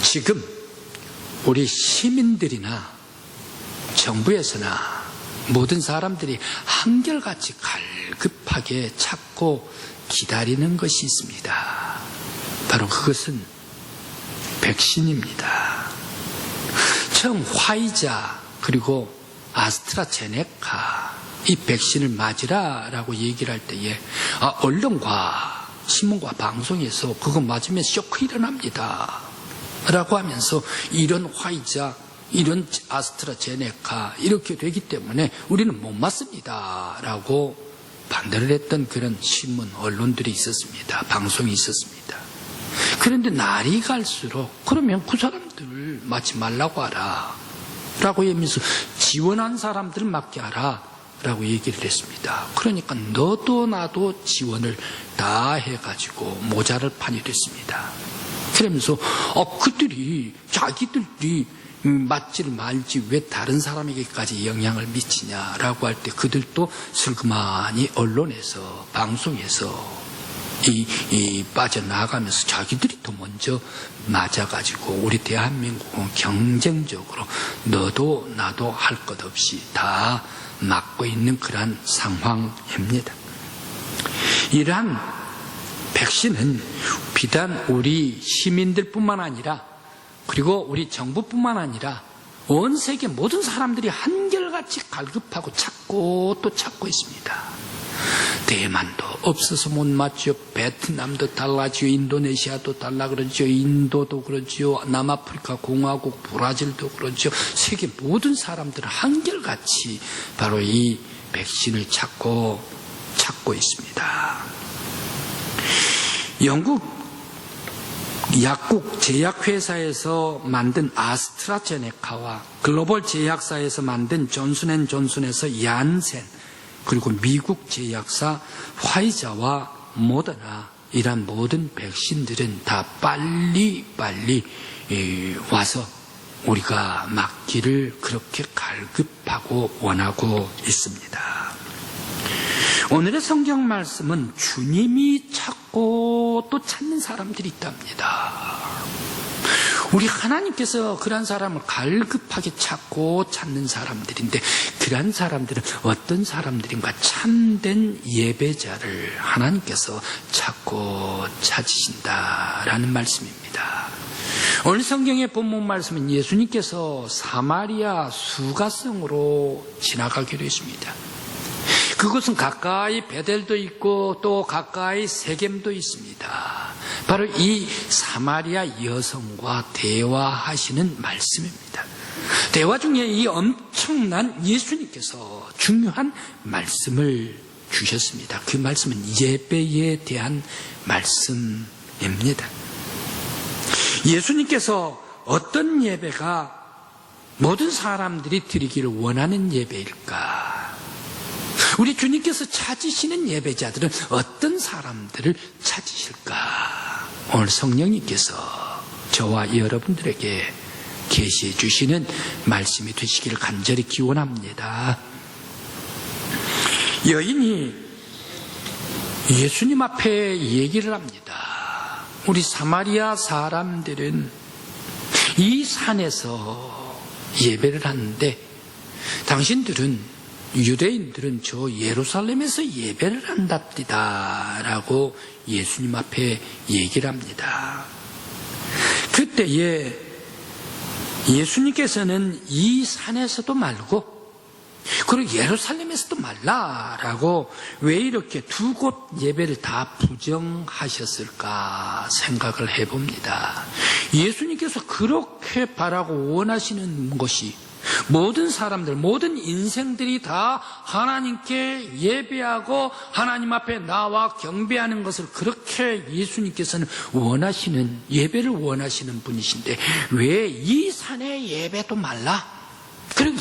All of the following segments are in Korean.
지금 우리 시민들이나 정부에서나 모든 사람들이 한결같이 갈급하게 찾고 기다리는 것이 있습니다. 바로 그것은 백신입니다. 처음 화이자 그리고 아스트라제네카 이 백신을 맞으라라고 얘기를 할 때에 언론과 신문과 방송에서 그거 맞으면 쇼크 일어납니다 라고 하면서 이런 화이자 이런 아스트라제네카 이렇게 되기 때문에 우리는 못 맞습니다 라고 반대를 했던 그런 신문 언론들이 있었습니다. 방송이 있었습니다. 그런데 날이 갈수록 그러면 그 사람들 맞지 말라고 하라 라고 하면서 지원한 사람들 맞게 하라 라고 얘기를 했습니다. 그러니까 너도 나도 지원을 다 해가지고 모자랄 판이 됐습니다. 그러면서 그들이 자기들이 맞지를 말지 왜 다른 사람에게까지 영향을 미치냐라고 할 때 그들도 슬그머니 언론에서 방송에서 빠져나가면서 자기들이 더 먼저 맞아가지고 우리 대한민국은 경쟁적으로 너도 나도 할 것 없이 다 맞고 있는 그러한 상황입니다. 이러한 백신은 비단 우리 시민들뿐만 아니라 그리고 우리 정부뿐만 아니라 온 세계 모든 사람들이 한결같이 갈급하고 찾고 또 찾고 있습니다. 대만도 없어서 못 맞죠. 베트남도 달라지요. 인도네시아도 달라 그러죠. 인도도 그러죠. 남아프리카 공화국 브라질도 그러죠. 세계 모든 사람들은 한결같이 바로 이 백신을 찾고 있습니다. 영국 약국 제약회사에서 만든 아스트라제네카와 글로벌 제약사에서 만든 존슨앤존슨에서 얀센 그리고 미국 제약사 화이자와 모더나 이란 모든 백신들은 다 빨리 와서 우리가 맞기를 그렇게 갈급하고 원하고 있습니다. 오늘의 성경 말씀은 주님이 찾고 또 찾는 사람들이 있답니다. 우리 하나님께서 그런 사람을 갈급하게 찾고 찾는 사람들인데 그런 사람들은 어떤 사람들인가? 참된 예배자를 하나님께서 찾고 찾으신다라는 말씀입니다. 오늘 성경의 본문 말씀은 예수님께서 사마리아 수가성으로 지나가기로 했습니다. 그곳은 가까이 베델도 있고 또 가까이 세겜도 있습니다. 바로 이 사마리아 여성과 대화하시는 말씀입니다. 대화 중에 이 엄청난 예수님께서 중요한 말씀을 주셨습니다. 그 말씀은 예배에 대한 말씀입니다. 예수님께서 어떤 예배가 모든 사람들이 드리기를 원하는 예배일까? 우리 주님께서 찾으시는 예배자들은 어떤 사람들을 찾으실까? 오늘 성령님께서 저와 여러분들에게 계시해 주시는 말씀이 되시기를 간절히 기원합니다. 여인이 예수님 앞에 얘기를 합니다. 우리 사마리아 사람들은 이 산에서 예배를 하는데 당신들은 유대인들은 저 예루살렘에서 예배를 한답니다 라고 예수님 앞에 얘기를 합니다. 그때에 예수님께서는 이 산에서도 말고 그리고 예루살렘에서도 말라라고 왜 이렇게 두 곳 예배를 다 부정하셨을까 생각을 해봅니다. 예수님께서 그렇게 바라고 원하시는 것이 모든 사람들, 모든 인생들이 다 하나님께 예배하고 하나님 앞에 나와 경배하는 것을 그렇게 예수님께서는 원하시는, 예배를 원하시는 분이신데 왜 이 산에 예배도 말라? 그리고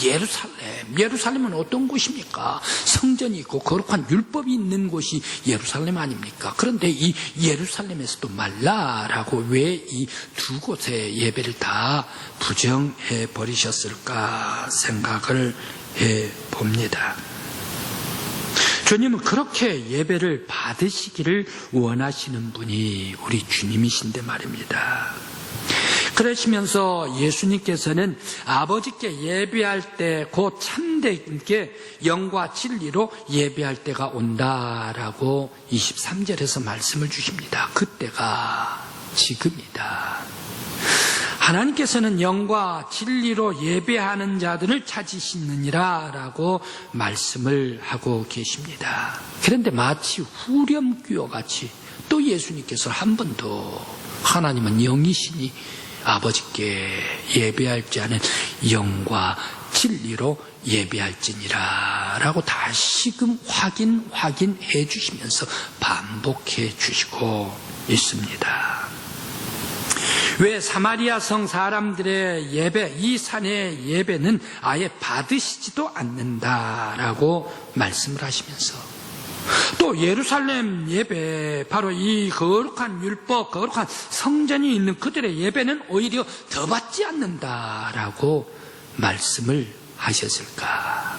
예루살렘은 어떤 곳입니까? 성전이 있고 거룩한 율법이 있는 곳이 예루살렘 아닙니까? 그런데 이 예루살렘에서도 말라라고 왜 이 두 곳의 예배를 다 부정해 버리셨을까 생각을 해 봅니다. 주님은 그렇게 예배를 받으시기를 원하시는 분이 우리 주님이신데 말입니다. 그러시면서 예수님께서는 아버지께 예배할 때 곧 참되게 영과 진리로 예배할 때가 온다라고 23절에서 말씀을 주십니다. 그때가 지금이다. 하나님께서는 영과 진리로 예배하는 자들을 찾으시느니라 라고 말씀을 하고 계십니다. 그런데 마치 후렴구와 같이 또 예수님께서 한 번 더 하나님은 영이시니 아버지께 예배할지 않은 영과 진리로 예배할지니라 라고 다시금 확인해 주시면서 반복해 주시고 있습니다. 왜 사마리아 성 사람들의 예배, 이 산의 예배는 아예 받으시지도 않는다라고 말씀을 하시면서 또 예루살렘 예배, 바로 이 거룩한 율법, 거룩한 성전이 있는 그들의 예배는 오히려 더 받지 않는다라고 말씀을 하셨을까?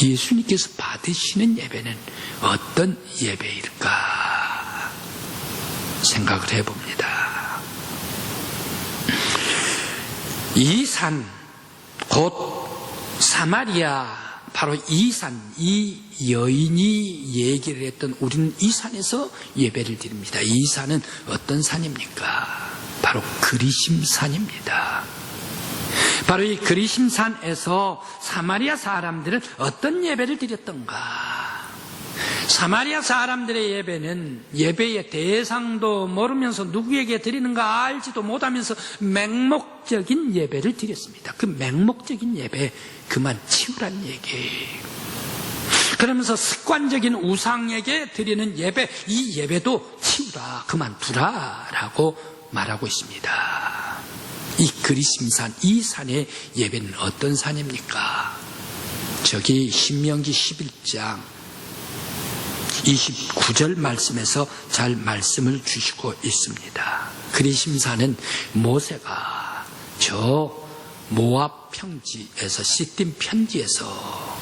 예수님께서 받으시는 예배는 어떤 예배일까? 생각을 해봅니다. 이 산, 곧 사마리아, 바로 이 산, 이 여인이 얘기를 했던 우리는 이 산에서 예배를 드립니다. 이 산은 어떤 산입니까? 바로 그리심산입니다. 바로 이 그리심산에서 사마리아 사람들은 어떤 예배를 드렸던가? 사마리아 사람들의 예배는 예배의 대상도 모르면서 누구에게 드리는가 알지도 못하면서 맹목적인 예배를 드렸습니다. 그 맹목적인 예배 그만 치우란 얘기. 그러면서 습관적인 우상에게 드리는 예배, 이 예배도 치우라, 그만두라라고 말하고 있습니다. 이 그리심산, 이 산의 예배는 어떤 산입니까? 저기 신명기 11장 29절 말씀에서 잘 말씀을 주시고 있습니다. 그리심산은 모세가 저 모압 평지에서, 시딤 편지에서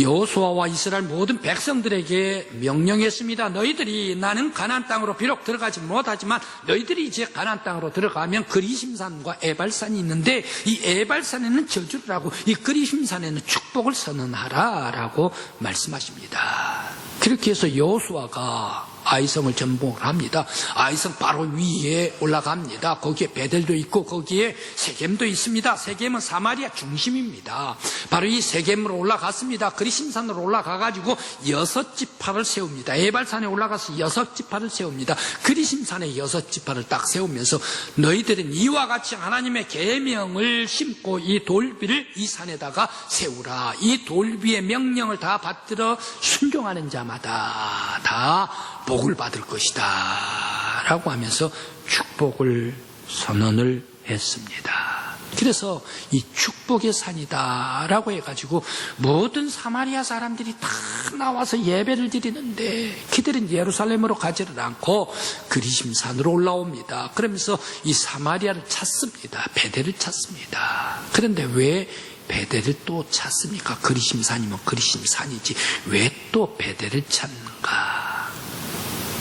여호수아와 이스라엘 모든 백성들에게 명령했습니다. 너희들이, 나는 가나안 땅으로 비록 들어가지 못하지만 너희들이 이제 가나안 땅으로 들어가면 그리심산과 에발산이 있는데 이 에발산에는 저주를 하고 이 그리심산에는 축복을 선언하라라고 말씀하십니다. 그렇게 해서 여호수아가 아이성을 전복을 합니다. 아이성 바로 위에 올라갑니다. 거기에 베델도 있고 거기에 세겜도 있습니다. 세겜은 사마리아 중심입니다. 바로 이 세겜으로 올라갔습니다. 그리심산으로 올라가가지고 6지파를 세웁니다. 에발산에 올라가서 6지파를 세웁니다. 그리심산에 6지파를 딱 세우면서 너희들은 이와 같이 하나님의 계명을 심고 이 돌비를 이 산에다가 세우라. 이 돌비의 명령을 다 받들어 순종하는 자마다 다 복을 받을 것이다 라고 하면서 축복을 선언을 했습니다. 그래서 이 축복의 산이다 라고 해가지고 모든 사마리아 사람들이 다 나와서 예배를 드리는데 그들은 예루살렘으로 가지를 않고 그리심산으로 올라옵니다. 그러면서 이 사마리아를 찾습니다. 베델을 찾습니다. 그런데 왜 베델을 또 찾습니까? 그리심산이면 그리심산이지 왜 또 베델을 찾는가?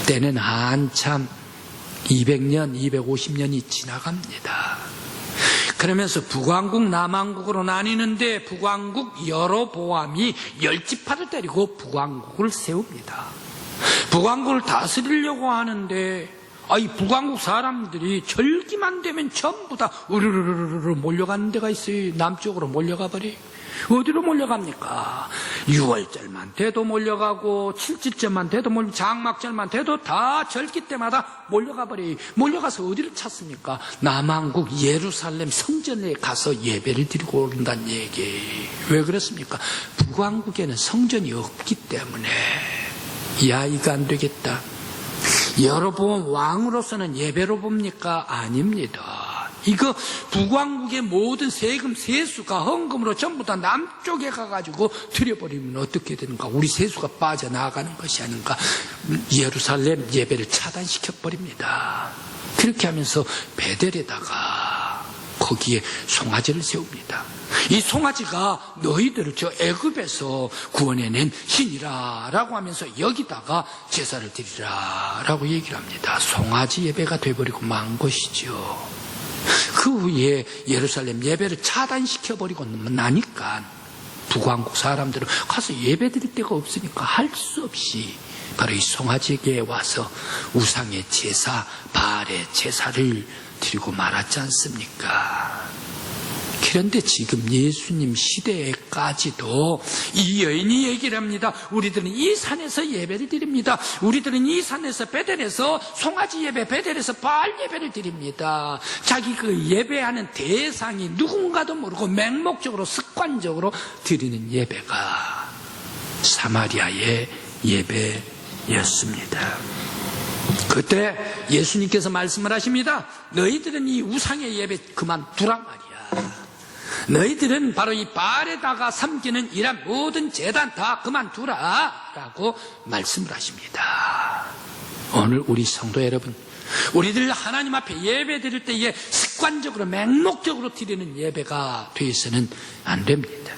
때는 한참 200년, 250년이 지나갑니다. 그러면서 북왕국, 남왕국으로 나뉘는데 북왕국 여로보암이 10지파를 때리고 북왕국을 세웁니다. 북왕국을 다스리려고 하는데 이 북왕국 사람들이 절기만 되면 전부 다 으르르르르 몰려가는 데가 있어요. 남쪽으로 몰려가 버려요. 어디로 몰려갑니까? 6월절만 돼도 몰려가고 7지절만 돼도 몰려가고 장막절만 돼도 다 절기 때마다 몰려가 버려요. 몰려가서 어디를 찾습니까? 남왕국 예루살렘 성전에 가서 예배를 드리고 오른다는 얘기. 왜 그렇습니까? 북왕국에는 성전이 없기 때문에 야 이거 안 되겠다. 여로보암 왕으로서는 예배로 봅니까? 아닙니다. 이거 북왕국의 모든 세금, 세수가 헌금으로 전부 다 남쪽에 가가지고 들여버리면 어떻게 되는가? 우리 세수가 빠져나가는 것이 아닌가? 예루살렘 예배를 차단시켜버립니다. 그렇게 하면서 베델에다가 거기에 송아지를 세웁니다. 이 송아지가 너희들을 저 애굽에서 구원해낸 신이라 라고 하면서 여기다가 제사를 드리라 라고 얘기를 합니다. 송아지 예배가 돼버리고 만 것이죠. 그 후에 예루살렘 예배를 차단시켜버리고 나니까 북왕국 사람들은 가서 예배 드릴 데가 없으니까 할 수 없이 바로 이 송아지에게 와서 우상의 제사, 바알의 제사를 드리고 말았지 않습니까? 그런데 지금 예수님 시대에까지도 이 여인이 얘기를 합니다. 우리들은 이 산에서 예배를 드립니다. 우리들은 이 산에서 베델에서 송아지 예배, 베델에서 바알 예배를 드립니다. 자기 그 예배하는 대상이 누군가도 모르고 맹목적으로 습관적으로 드리는 예배가 사마리아의 예배였습니다. 그때 예수님께서 말씀을 하십니다. 너희들은 이 우상의 예배 그만두란 말이야. 너희들은 바로 이 바알에다가 섬기는 이런 모든 제단 다 그만두라 라고 말씀을 하십니다. 오늘 우리 성도 여러분, 우리들 하나님 앞에 예배 드릴 때에 습관적으로 맹목적으로 드리는 예배가 되어서는 안 됩니다.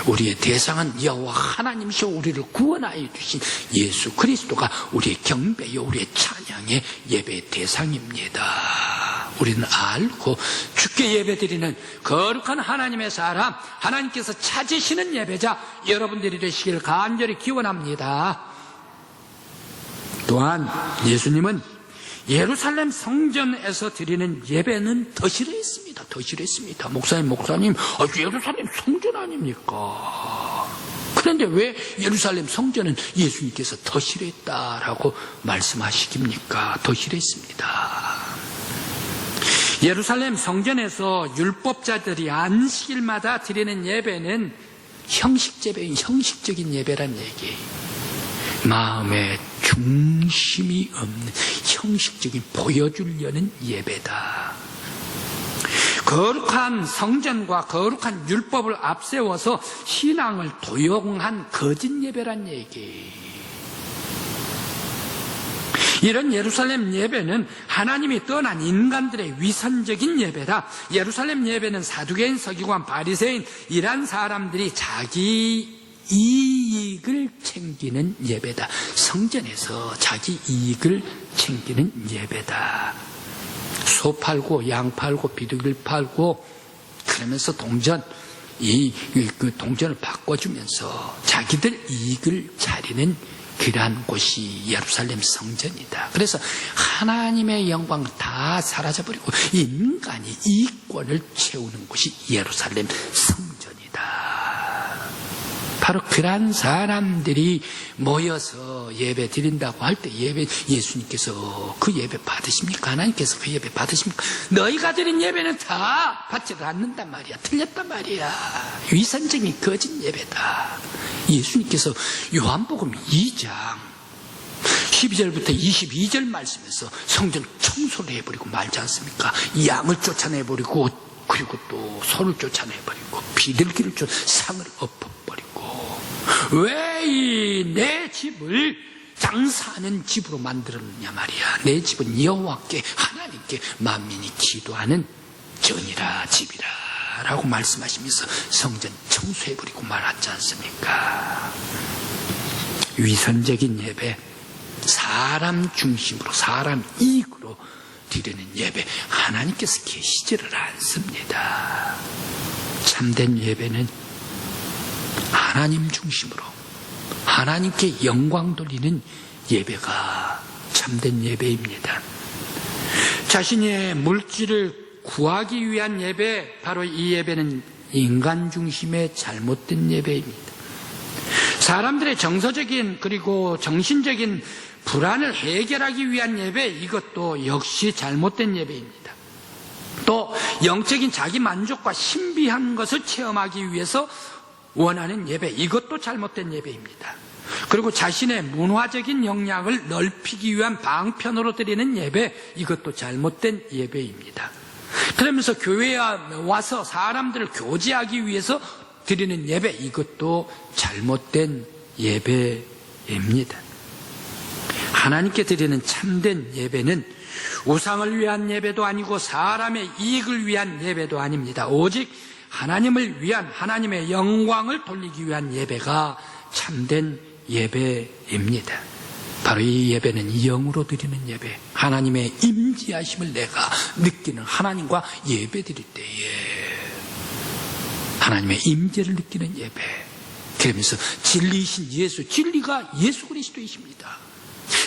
우리의 대상은 여호와 하나님이시오 우리를 구원하여 주신 예수 그리스도가 우리의 경배요 우리의 찬양의 예배의 대상입니다. 우리는 알고 주께 예배드리는 거룩한 하나님의 사람, 하나님께서 찾으시는 예배자 여러분들이 되시길 간절히 기원합니다. 또한 예수님은 예루살렘 성전에서 드리는 예배는 더 싫어했습니다. 더 싫어했습니다. 목사님, 예루살렘 성전 아닙니까? 그런데 왜 예루살렘 성전은 예수님께서 더 싫어했다라고 말씀하시깁니까? 더 싫어했습니다. 예루살렘 성전에서 율법자들이 안식일마다 드리는 예배는 형식적인 예배란 얘기예요. 마음에 중심이 없는 형식적인 보여주려는 예배다. 거룩한 성전과 거룩한 율법을 앞세워서 신앙을 도용한 거짓 예배란 얘기예요. 이런 예루살렘 예배는 하나님이 떠난 인간들의 위선적인 예배다. 예루살렘 예배는 사두개인, 서기관, 바리새인 이란 사람들이 자기 이익을 챙기는 예배다. 성전에서 자기 이익을 챙기는 예배다. 소 팔고 양 팔고 비둘기를 팔고 그러면서 그 동전을 바꿔주면서 자기들 이익을 차리는 그러한 곳이 예루살렘 성전이다. 그래서 하나님의 영광 다 사라져버리고 인간이 이익권을 채우는 곳이 예루살렘 성전이다. 바로 그러한 사람들이 모여서 예배 드린다고 할 때 예수님께서 그 예배 받으십니까? 하나님께서 그 예배 받으십니까? 너희가 드린 예배는 다 받지를 않는단 말이야. 틀렸단 말이야. 위선적인 거짓 예배다. 예수님께서 요한복음 2장 12절부터 22절 말씀에서 성전 청소를 해버리고 말지 않습니까? 양을 쫓아내버리고 그리고 또 소를 쫓아내버리고 비둘기를 상을 엎어버리고 왜 이 내 집을 장사하는 집으로 만들었느냐 말이야. 내 집은 여호와께 하나님께 만민이 기도하는 전이라 집이라 라고 말씀하시면서 성전 청소해버리고 말았지 않습니까? 위선적인 예배, 사람 중심으로 사람 이익으로 드리는 예배 하나님께서 계시지를 않습니다. 참된 예배는 하나님 중심으로 하나님께 영광 돌리는 예배가 참된 예배입니다. 자신의 물질을 구하기 위한 예배, 바로 이 예배는 인간 중심의 잘못된 예배입니다. 사람들의 정서적인 그리고 정신적인 불안을 해결하기 위한 예배, 이것도 역시 잘못된 예배입니다. 또 영적인 자기 만족과 신비한 것을 체험하기 위해서 원하는 예배, 이것도 잘못된 예배입니다. 그리고 자신의 문화적인 역량을 넓히기 위한 방편으로 드리는 예배, 이것도 잘못된 예배입니다. 그러면서 교회에 와서 사람들을 교제하기 위해서 드리는 예배, 이것도 잘못된 예배입니다. 하나님께 드리는 참된 예배는 우상을 위한 예배도 아니고 사람의 이익을 위한 예배도 아닙니다. 오직 하나님을 위한, 하나님의 영광을 돌리기 위한 예배가 참된 예배입니다. 바로 이 예배는 영으로 드리는 예배, 하나님의 임재하심을 내가 느끼는, 하나님과 예배 드릴 때에 하나님의 임재를 느끼는 예배. 그러면서 진리이신 예수, 진리가 예수 그리스도이십니다.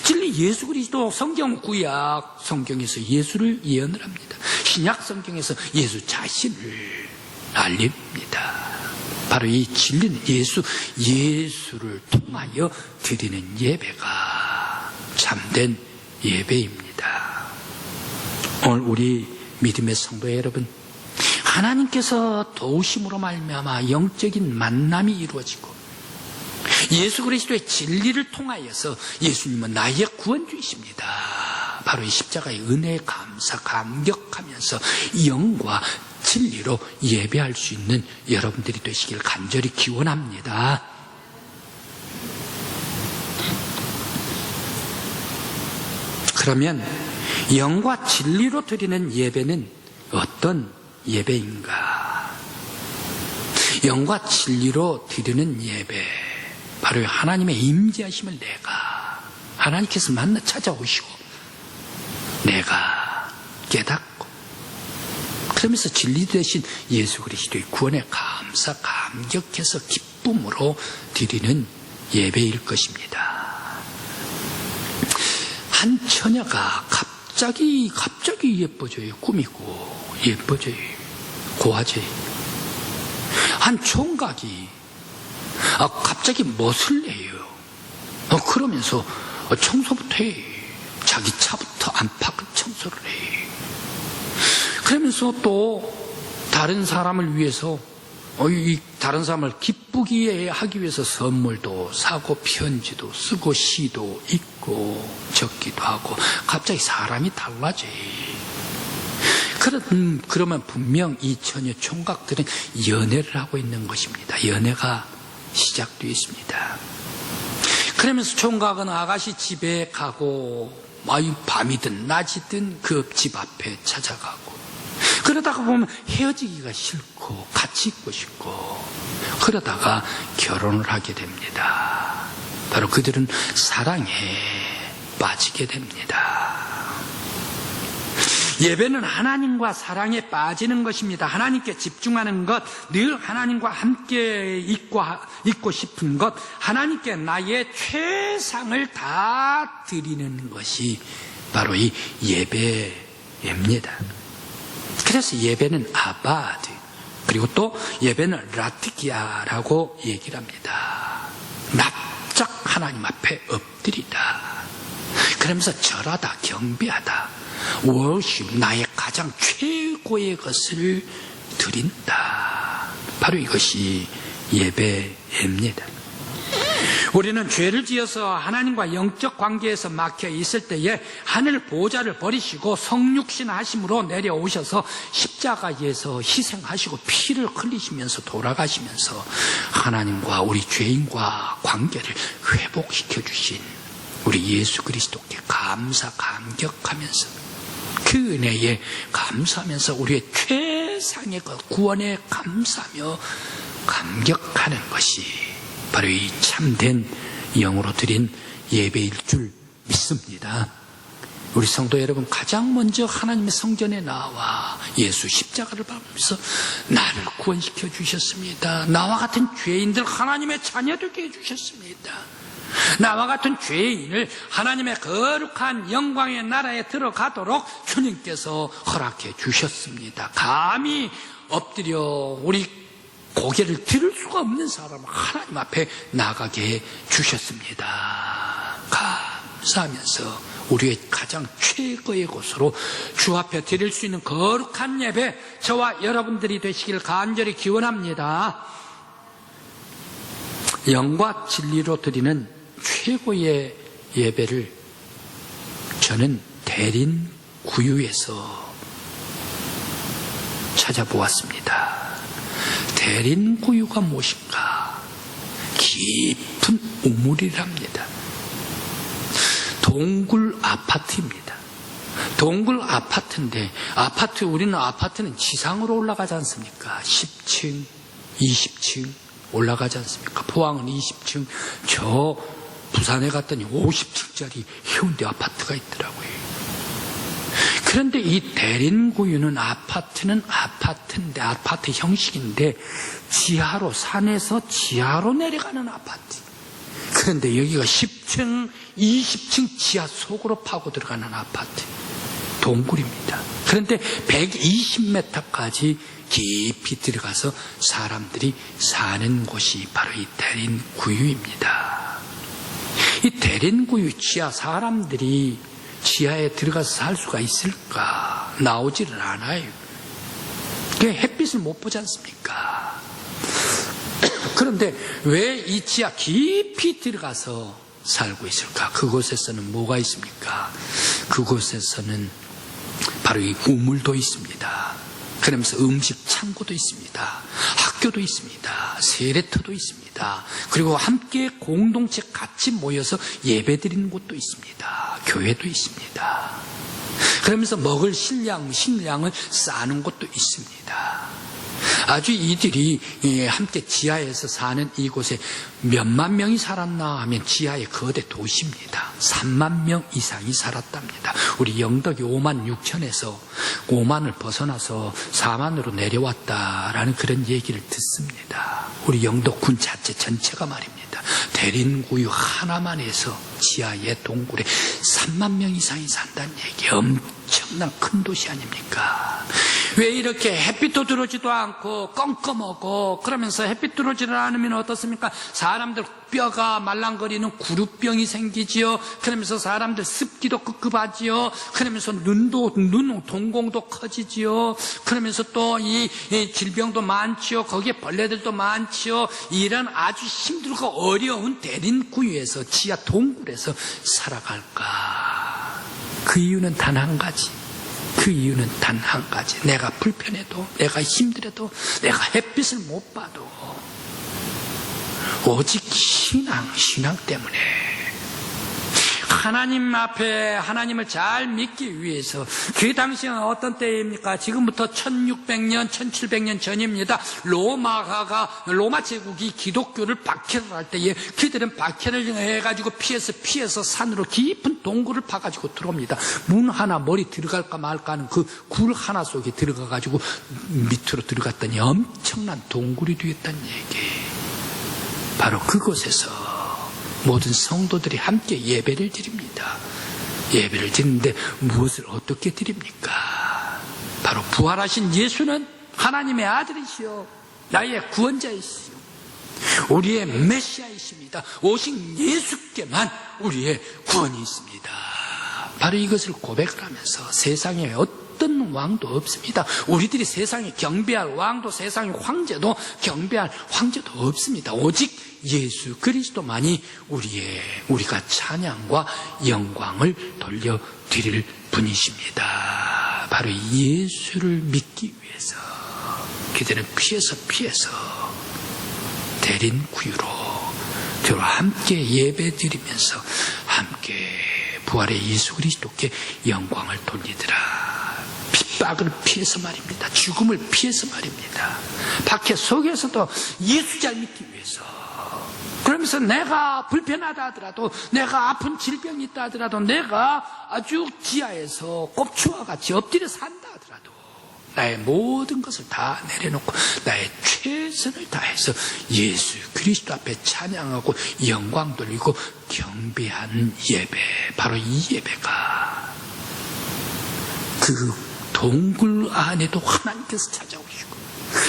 진리 예수 그리스도. 성경 구약 성경에서 예수를 예언을 합니다. 신약 성경에서 예수 자신을 알립니다. 바로 이 진리는 예수를 통하여 드리는 예배가 참된 예배입니다. 오늘 우리 믿음의 성도 여러분, 하나님께서 도우심으로 말미암아 영적인 만남이 이루어지고 예수 그리스도의 진리를 통하여서 예수님은 나의 구원주이십니다. 바로 이 십자가의 은혜에 감격하면서 영과 진리로 예배할 수 있는 여러분들이 되시길 간절히 기원합니다. 그러면 영과 진리로 드리는 예배는 어떤 예배인가? 영과 진리로 드리는 예배, 바로 하나님의 임재하심을 내가, 하나님께서 만나 찾아오시고 내가 깨닫고, 그러면서 진리 되신 예수 그리스도의 구원에 감격해서 기쁨으로 드리는 예배일 것입니다. 한 처녀가 갑자기 예뻐져요. 꾸미고 예뻐져요. 고와져요. 한 총각이 갑자기 멋을 내요. 그러면서 청소부터 해. 자기 차부터 안팎을 청소를 해. 그러면서 또 다른 사람을 위해서, 다른 사람을 기쁘게 하기 위해서 선물도 사고 편지도 쓰고 시도 읽고 적기도 하고, 갑자기 사람이 달라져요. 그러면 분명 이 처녀 총각들은 연애를 하고 있는 것입니다. 연애가 시작되어 있습니다. 그러면서 총각은 아가씨 집에 가고, 밤이든 낮이든 그 집 앞에 찾아가고, 그러다가 보면 헤어지기가 싫고 같이 있고 싶고, 그러다가 결혼을 하게 됩니다. 바로 그들은 사랑에 빠지게 됩니다. 예배는 하나님과 사랑에 빠지는 것입니다. 하나님께 집중하는 것, 늘 하나님과 함께 있고 싶은 것, 하나님께 나의 최상을 다 드리는 것이 바로 이 예배입니다. 그래서 예배는 아바드, 그리고 또 예배는 라티기아라고 얘기를 합니다. 납작 하나님 앞에 엎드리다. 그러면서 절하다, 경배하다. 워십, 나의 가장 최고의 것을 드린다. 바로 이것이 예배입니다. 우리는 죄를 지어서 하나님과 영적 관계에서 막혀 있을 때에 하늘 보좌를 버리시고 성육신 하심으로 내려오셔서 십자가에서 희생하시고 피를 흘리시면서 돌아가시면서 하나님과 우리 죄인과 관계를 회복시켜 주신 우리 예수 그리스도께 감격하면서 그 은혜에 감사하면서 우리의 최상의 것, 구원에 감사하며 감격하는 것이 바로 이 참된 영으로 드린 예배일 줄 믿습니다. 우리 성도 여러분, 가장 먼저 하나님의 성전에 나와 예수 십자가를 밟으면서 나를 구원시켜 주셨습니다. 나와 같은 죄인들 하나님의 자녀 되게 해주셨습니다. 나와 같은 죄인을 하나님의 거룩한 영광의 나라에 들어가도록 주님께서 허락해 주셨습니다. 감히 엎드려 우리 고개를 들을 수가 없는 사람을 하나님 앞에 나가게 해 주셨습니다. 감사하면서 우리의 가장 최고의 곳으로 주 앞에 드릴 수 있는 거룩한 예배, 저와 여러분들이 되시길 간절히 기원합니다. 영과 진리로 드리는 최고의 예배를 저는 대린구유에서 찾아보았습니다. 대린구유가 무엇인가? 깊은 우물이랍니다. 동굴 아파트입니다. 동굴 아파트인데, 우리는 아파트는 지상으로 올라가지 않습니까? 10층, 20층 올라가지 않습니까? 포항은 20층, 저 부산에 갔더니 50층짜리 해운대 아파트가 있더라고요. 그런데 이 대린구유는 아파트는 아파트인데, 아파트 형식인데 지하로, 산에서 지하로 내려가는 아파트. 그런데 여기가 10층, 20층 지하 속으로 파고 들어가는 아파트. 동굴입니다. 그런데 120m까지 깊이 들어가서 사람들이 사는 곳이 바로 이 대린구유입니다. 이 대린구유 지하, 사람들이 지하에 들어가서 살 수가 있을까? 나오지를 않아요. 햇빛을 못 보지 않습니까? 그런데 왜 이 지하 깊이 들어가서 살고 있을까? 그곳에서는 뭐가 있습니까? 그곳에서는 바로 이 우물도 있습니다. 그러면서 음식 창고도 있습니다. 학교도 있습니다. 세례터도 있습니다. 그리고 함께 공동체 같이 모여서 예배드리는 곳도 있습니다. 교회도 있습니다. 그러면서 먹을 식량을 싸는 곳도 있습니다. 아주 이들이 함께 지하에서 사는 이곳에 몇만 명이 살았나 하면 지하의 거대 도시입니다. 3만 명 이상이 살았답니다. 우리 영덕이 5만 6천에서 5만을 벗어나서 4만으로 내려왔다라는 그런 얘기를 듣습니다. 우리 영덕군 자체 전체가 말입니다. 대린구유 하나만 해서 지하의 동굴에 3만 명 이상이 산다는 얘기, 엄청난 큰 도시 아닙니까? 왜 이렇게 햇빛도 들어오지도 않고 껌껌하고, 그러면서 햇빛 들어오지를 않으면 어떻습니까? 사람들 뼈가 말랑거리는 구루병이 생기지요. 그러면서 사람들 습기도 급급하지요. 그러면서 눈 동공도 커지지요. 그러면서 또 이 질병도 많지요. 거기에 벌레들도 많지요. 이런 아주 힘들고 어려운 대린구유에서, 지하 동굴에서 살아갈까? 그 이유는 단 한 가지. 그 이유는 단 한 가지. 내가 불편해도, 내가 힘들어도, 내가 햇빛을 못 봐도 오직 신앙 때문에, 하나님 앞에 하나님을 잘 믿기 위해서. 그 당시에는 어떤 때입니까? 지금부터 1600년, 1700년 전입니다. 로마 제국이 기독교를 박해를 할 때에 그들은 박해를 해가지고 피해서 산으로 깊은 동굴을 파가지고 들어옵니다. 문 하나 머리 들어갈까 말까 하는 그 굴 하나 속에 들어가가지고 밑으로 들어갔더니 엄청난 동굴이 되었다는 얘기. 바로 그곳에서 모든 성도들이 함께 예배를 드립니다. 예배를 드리는데 무엇을 어떻게 드립니까? 바로 부활하신 예수는 하나님의 아들이시요, 나의 구원자이시요, 우리의 메시아이십니다. 오신 예수께만 우리의 구원이 있습니다. 바로 이것을 고백을 하면서 세상에 어떤 왕도 없습니다. 우리들이 세상에 경배할 왕도, 세상의 황제도 경배할 황제도 없습니다. 오직 예수 그리스도만이 우리가 찬양과 영광을 돌려드릴 분이십니다. 바로 예수를 믿기 위해서 그들은 피해서 대린구유로 함께 예배드리면서 함께 부활의 예수 그리스도께 영광을 돌리더라. 핍박을 피해서 말입니다. 죽음을 피해서 말입니다. 박해 속에서도 예수 잘 믿기 위해서. 그러면서 내가 불편하다 하더라도, 내가 아픈 질병이 있다 하더라도, 내가 아주 지하에서 꼽추와 같이 엎드려 산다 하더라도 나의 모든 것을 다 내려놓고 나의 최선을 다해서 예수 그리스도 앞에 찬양하고 영광 돌리고 경배하는 예배, 바로 이 예배가 그 동굴 안에도 하나님께서 찾아오시고,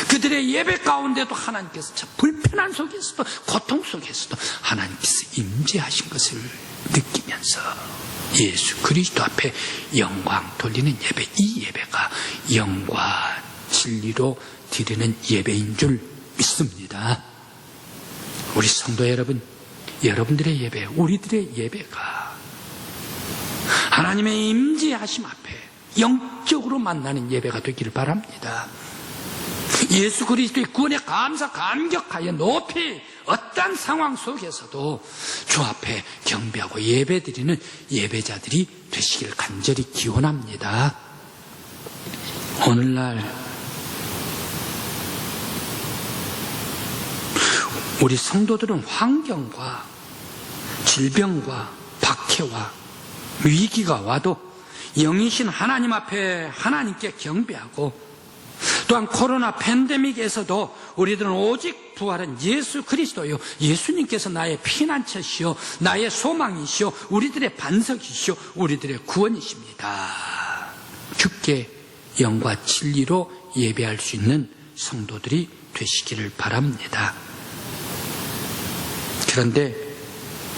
그들의 예배 가운데도 하나님께서 참 불편한 속에서도, 고통 속에서도 하나님께서 임재하신 것을 느끼면서 예수 그리스도 앞에 영광 돌리는 예배, 이 예배가 영과 진리로 드리는 예배인 줄 믿습니다. 우리 성도 여러분, 여러분들의 예배, 우리들의 예배가 하나님의 임재하심 앞에 영적으로 만나는 예배가 되기를 바랍니다. 예수 그리스도의 구원에 감격하여 높이 어떤 상황 속에서도 주 앞에 경배하고 예배드리는 예배자들이 되시길 간절히 기원합니다. 오늘날 우리 성도들은 환경과 질병과 박해와 위기가 와도 영이신 하나님 앞에 하나님께 경배하고, 또한 코로나 팬데믹에서도 우리들은 오직 부활한 예수 그리스도요, 예수님께서 나의 피난처시오, 나의 소망이시오, 우리들의 반석이시오, 우리들의 구원이십니다. 주께 영과 진리로 예배할 수 있는 성도들이 되시기를 바랍니다. 그런데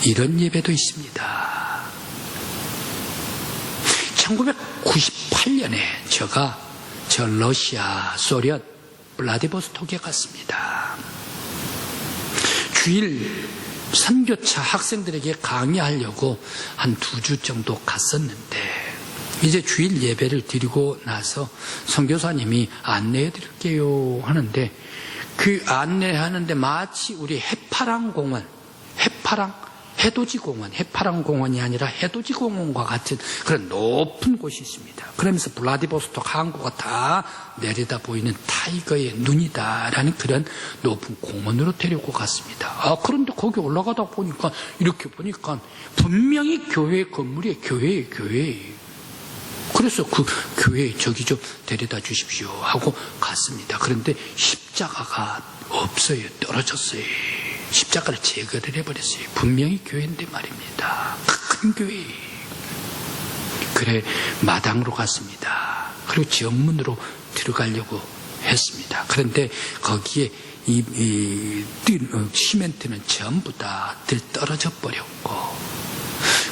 이런 예배도 있습니다. 1998년에 저 러시아, 소련, 블라디보스톡에 갔습니다. 주일 선교차 학생들에게 강의하려고 한 2주 정도 갔었는데, 이제 주일 예배를 드리고 나서 선교사님이 안내해 드릴게요 하는데, 그 안내하는데 마치 우리 해파랑공원, 해돋이공원, 해파랑공원이 아니라 해돋이공원과 같은 그런 높은 곳이 있습니다. 그러면서 블라디보스톡 항구가 다 내려다 보이는 타이거의 눈이다라는 그런 높은 공원으로 데리고 갔습니다. 그런데 거기 올라가다 보니까, 이렇게 보니까 분명히 교회 건물이에요. 교회예요. 그래서 그 교회에 저기 좀 데려다 주십시오 하고 갔습니다. 그런데 십자가가 없어요. 떨어졌어요. 십자가를 제거를 해버렸어요. 분명히 교회인데 말입니다. 큰 교회. 그래 마당으로 갔습니다. 그리고 정문으로 들어가려고 했습니다. 그런데 거기에 시멘트는 전부 다 들떨어져 버렸고,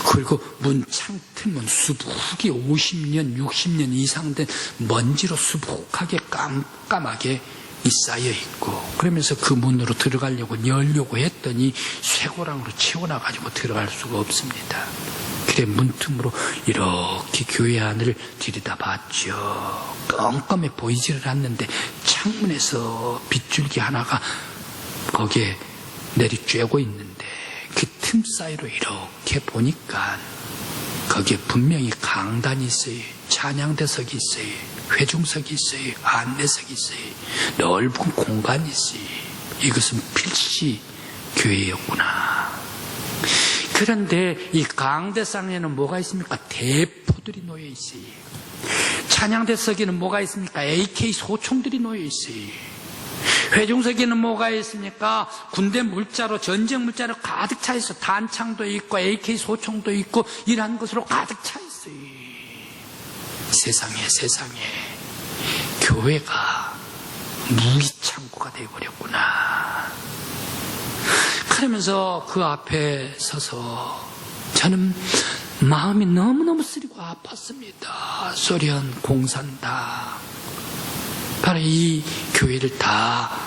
그리고 문창 틀면 수북이 50년, 60년 이상 된 먼지로 수북하게 깜깜하게 쌓여 있고, 그러면서 그 문으로 들어가려고 열려고 했더니 쇠고랑으로 채워놔가지고 들어갈 수가 없습니다. 그래 문틈으로 이렇게 교회 안을 들여다봤죠. 깜깜해 보이지를 않는데 창문에서 빗줄기 하나가 거기에 내리쬐고 있는데, 그 틈 사이로 이렇게 보니까 거기에 분명히 강단이 있어요. 찬양대석이 있어요. 회중석이 있어요. 안내석이 있어요. 넓은 공간이 있어요. 이것은 필시 교회였구나. 그런데 이 강대상에는 뭐가 있습니까? 대포들이 놓여 있어요. 찬양대석에는 뭐가 있습니까? AK 소총들이 놓여 있어요. 회중석에는 뭐가 있습니까? 군대 물자로, 전쟁 물자로 가득 차 있어. 단창도 있고 AK 소총도 있고 이러한 것으로 가득 차 있어요. 세상에 교회가 무기창고가 되어버렸구나. 그러면서 그 앞에 서서 저는 마음이 너무너무 쓰리고 아팠습니다. 소련 공산당, 바로 이 교회를 다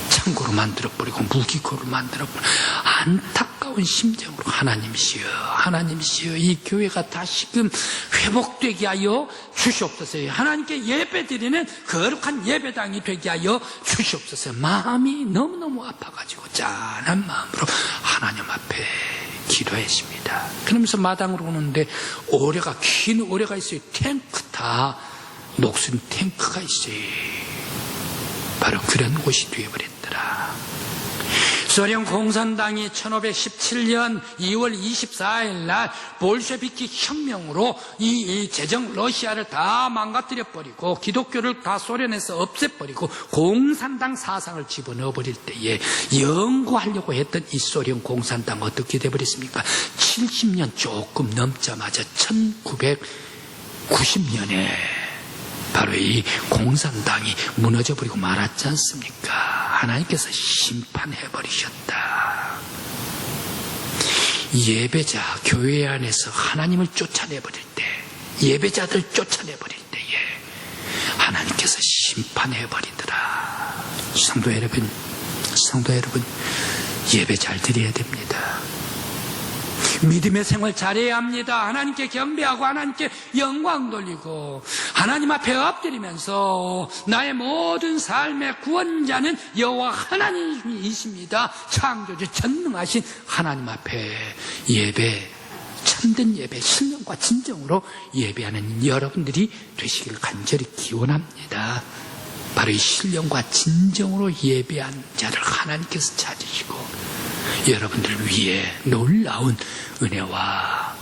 창고로 만들어버리고 무기고로 만들어버리고, 안타까운 심정으로 하나님이시여 이 교회가 다시금 회복되게 하여 주시옵소서. 하나님께 예배드리는 거룩한 예배당이 되게 하여 주시옵소서. 마음이 너무너무 아파가지고 짠한 마음으로 하나님 앞에 기도했습니다. 그러면서 마당으로 오는데 긴 오래가 있어요. 탱크 다 녹슨 탱크가 있어요. 바로 그런 곳이 되어버렸더라. 소련 공산당이 1517년 2월 24일 날 볼셰비키 혁명으로 이 제정 러시아를 다 망가뜨려버리고 기독교를 다 소련에서 없애버리고 공산당 사상을 집어넣어버릴 때에 연구하려고 했던 이 소련 공산당 어떻게 되어버렸습니까? 70년 조금 넘자마자 1990년에 바로 이 공산당이 무너져버리고 말았지 않습니까? 하나님께서 심판해버리셨다. 예배자, 교회 안에서 하나님을 쫓아내버릴 때, 예배자들 쫓아내버릴 때에 하나님께서 심판해버리더라. 성도 여러분, 예배 잘 드려야 됩니다. 믿음의 생활 잘해야 합니다. 하나님께 경배하고 하나님께 영광 돌리고 하나님 앞에 엎드리면서 나의 모든 삶의 구원자는 여호와 하나님이십니다. 창조주 전능하신 하나님 앞에 예배, 참된 예배, 신령과 진정으로 예배하는 여러분들이 되시길 간절히 기원합니다. 바로 이 신령과 진정으로 예배한 자를 하나님께서 찾으시고 여러분들 위해 놀라운 은혜와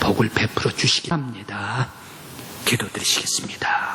복을 베풀어 주시기 합니다. 기도드리시겠습니다.